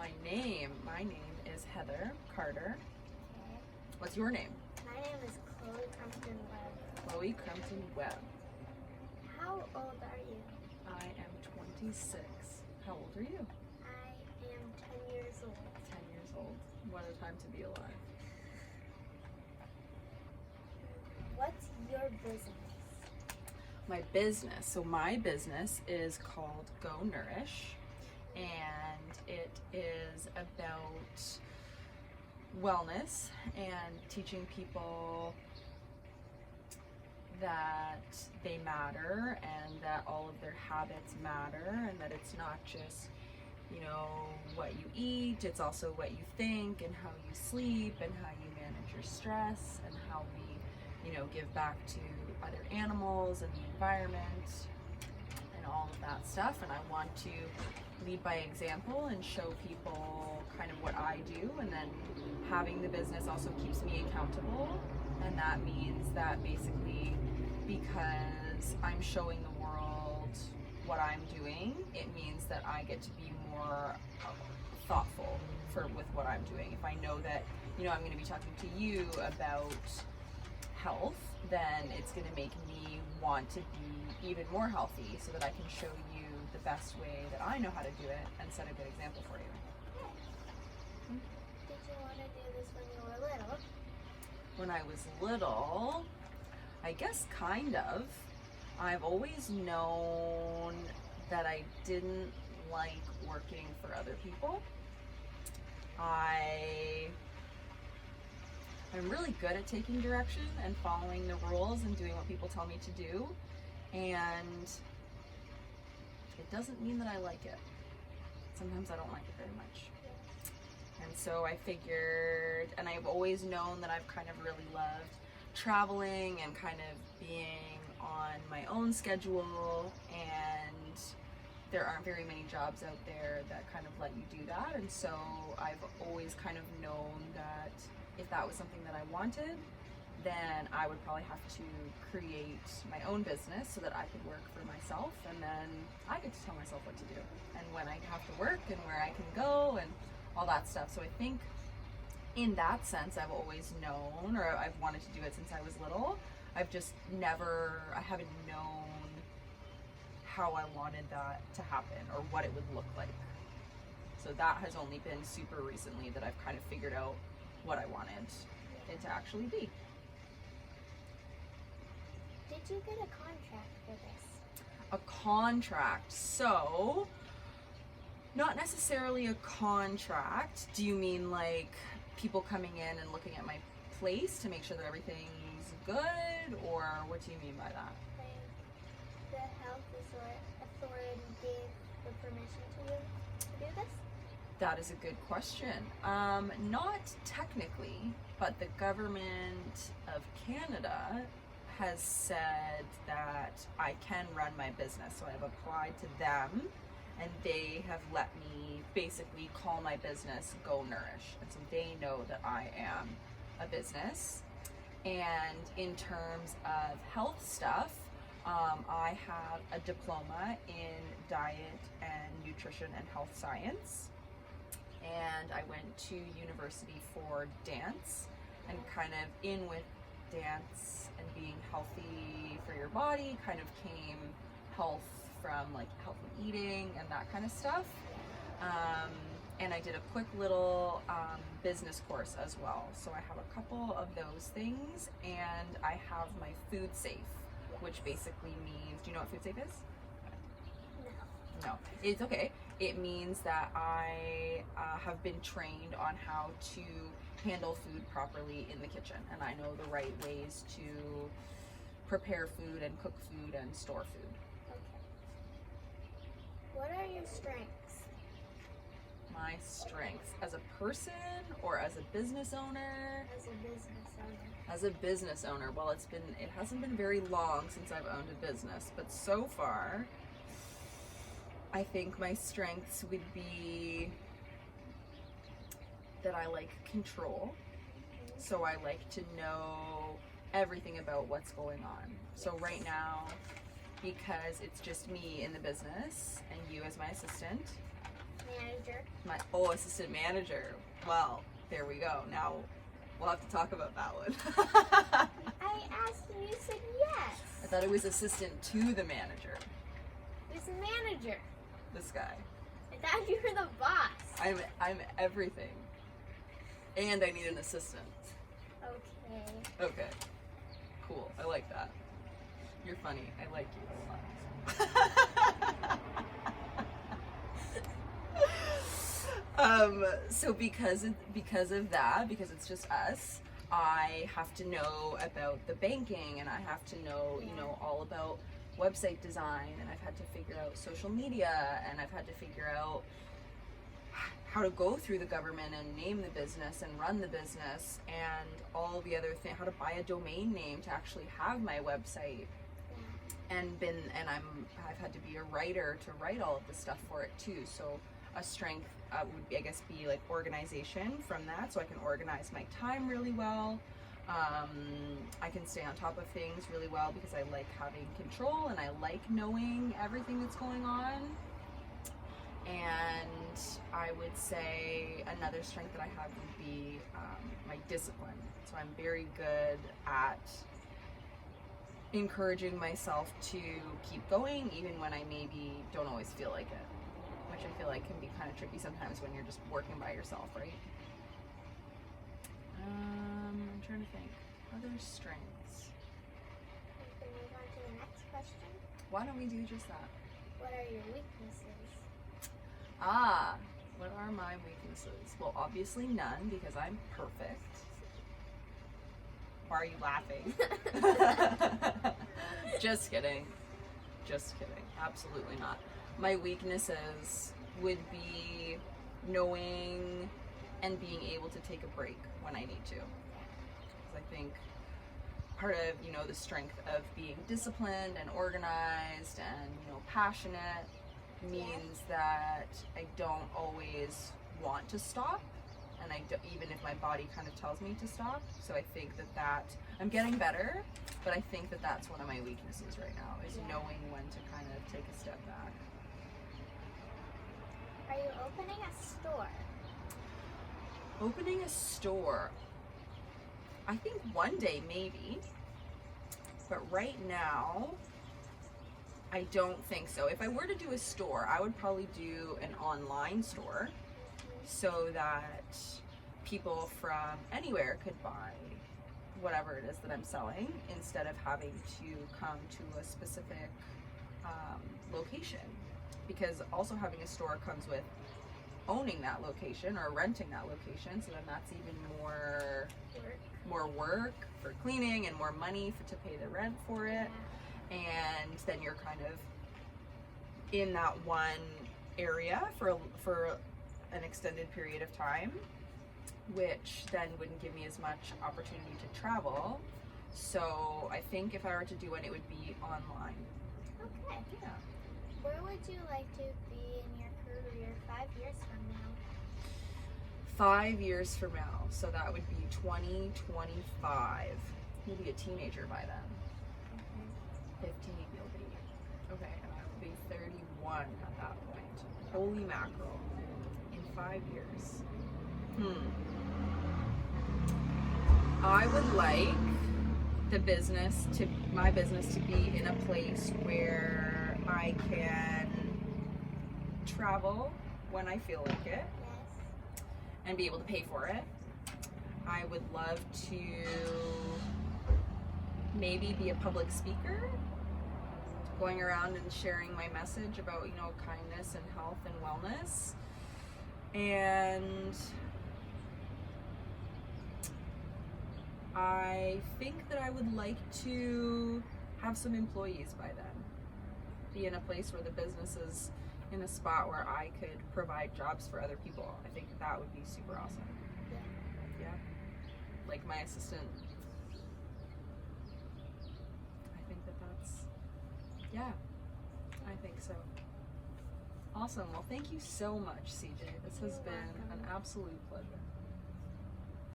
My name is Heather Carter. Okay. What's your name? My name is Chloe Crumpton Webb. Chloe Crumpton Webb. How old are you? I am 26. How old are you? I am 10 years old. 10 years old. What a time to be alive. What's your business? My business. So my business is called Go Nourish, and it is about wellness and teaching people that they matter and that all of their habits matter, and that it's not just, what you eat, it's also what you think and how you sleep and how you manage your stress and how we give back to other animals and the environment and all of that stuff. And I want to lead by example and show people kind of what I do, and then having the business also keeps me accountable. And that means that basically, because I'm showing the world what I'm doing, it means that I get to be more thoughtful with what I'm doing. If I know that I'm going to be talking to you about health, then it's going to make me want to be even more healthy, so that I can show you the best way that I know how to do it and set a good example for you. Did you want to do this when you were little? When I was little, I guess kind of. I've always known that I didn't like working for other people. I'm really good at taking direction and following the rules and doing what people tell me to do, and it doesn't mean that I like it. Sometimes I don't like it very much. And so I figured, and I've always known that I've kind of really loved traveling and kind of being on my own schedule, and there aren't very many jobs out there that kind of let you do that. And so I've always kind of known that if that was something that I wanted, then I would probably have to create my own business so that I could work for myself, and then I get to tell myself what to do and when I have to work and where I can go and all that stuff. So I think in that sense, I've always known, or I've wanted to do it since I was little. I haven't known how I wanted that to happen or what it would look like. So that has only been super recently that I've kind of figured out what I wanted it to actually be. Did you get a contract for this? A contract. So, not necessarily a contract. Do you mean like people coming in and looking at my place to make sure that everything's good, or what do you mean by that? Like the health authority gave the permission to you to do this? That is a good question. Not technically, but the government of Canada has said that I can run my business. So I've applied to them, and they have let me basically call my business Go Nourish. And so they know that I am a business. And in terms of health stuff, I have a diploma in diet and nutrition and health science. And I went to university for dance, and kind of in with dance and being healthy for your body kind of came health from like healthy eating and that kind of stuff. And I did a quick little business course as well. So I have a couple of those things, and I have my food safe, which basically means, do you know what food safe is? No, it's okay. It means that I have been trained on how to handle food properly in the kitchen, and I know the right ways to prepare food and cook food and store food. Okay. What are your strengths? My strengths as a person or as a business owner? As a business owner. As a business owner, well, it hasn't been very long since I've owned a business, but so far, I think my strengths would be that I like control. So I like to know everything about what's going on. So right now, because it's just me in the business and you as my assistant, manager. Assistant manager. Well, there we go. Now we'll have to talk about that one. I asked and you said yes. I thought it was assistant to the manager. Who's the manager? This guy. I thought you were the boss. I'm everything. And I need an assistant. Okay. Okay. Cool. I like that. You're funny. I like you a lot. So because of that, because it's just us, I have to know about the banking, and I have to know, you know, all about website design, and I've had to figure out social media, and I've had to figure out how to go through the government and name the business and run the business and all the other things, how to buy a domain name to actually have my website. And I've had to be a writer to write all of the stuff for it too. So a strength would be, I guess, be like organization from that, so I can organize my time really well. I can stay on top of things really well because I like having control and I like knowing everything that's going on. And I would say another strength that I have would be my discipline. So I'm very good at encouraging myself to keep going even when I maybe don't always feel like it, which I feel like can be kind of tricky sometimes when you're just working by yourself, right? I'm trying to think. Other strengths. We can move on to the next question. Why don't we do just that? What are your weaknesses? What are my weaknesses? Well, obviously none, because I'm perfect. Why are you laughing? Just kidding. Just kidding. Absolutely not. My weaknesses would be knowing and being able to take a break when I need to. Because I think part of, you know, the strength of being disciplined and organized and, you know, passionate means that I don't always want to stop, and even if my body kind of tells me to stop. So I think that I'm getting better, but I think that that's one of my weaknesses right now, is knowing when to kind of take a step back. Are you opening a store? Opening a store, I think one day maybe, but right now I don't think so. If I were to do a store, I would probably do an online store so that people from anywhere could buy whatever it is that I'm selling instead of having to come to a specific location. Because also having a store comes with owning that location or renting that location, so then that's even more work for cleaning and more money to pay the rent for it. And then you're kind of in that one area for an extended period of time, which then wouldn't give me as much opportunity to travel. So I think if I were to do one, it would be online. Okay. Yeah. Where would you like to be in your career 5 years from now? 5 years from now, so that would be 2025. You'll be a teenager by then. 15 you'll be. Okay, and I will be 31 at that point. Holy mackerel. In 5 years. I would like my business to be in a place where I can travel when I feel like it and be able to pay for it. I would love to maybe be a public speaker, going around and sharing my message about, you know, kindness and health and wellness. And I think that I would like to have some employees by then. Be in a place where the business is in a spot where I could provide jobs for other people. I think that would be super awesome. Yeah. Like my assistant. I think that's, yeah, I think so. Awesome. Well, thank you so much, CJ. This has been an absolute pleasure.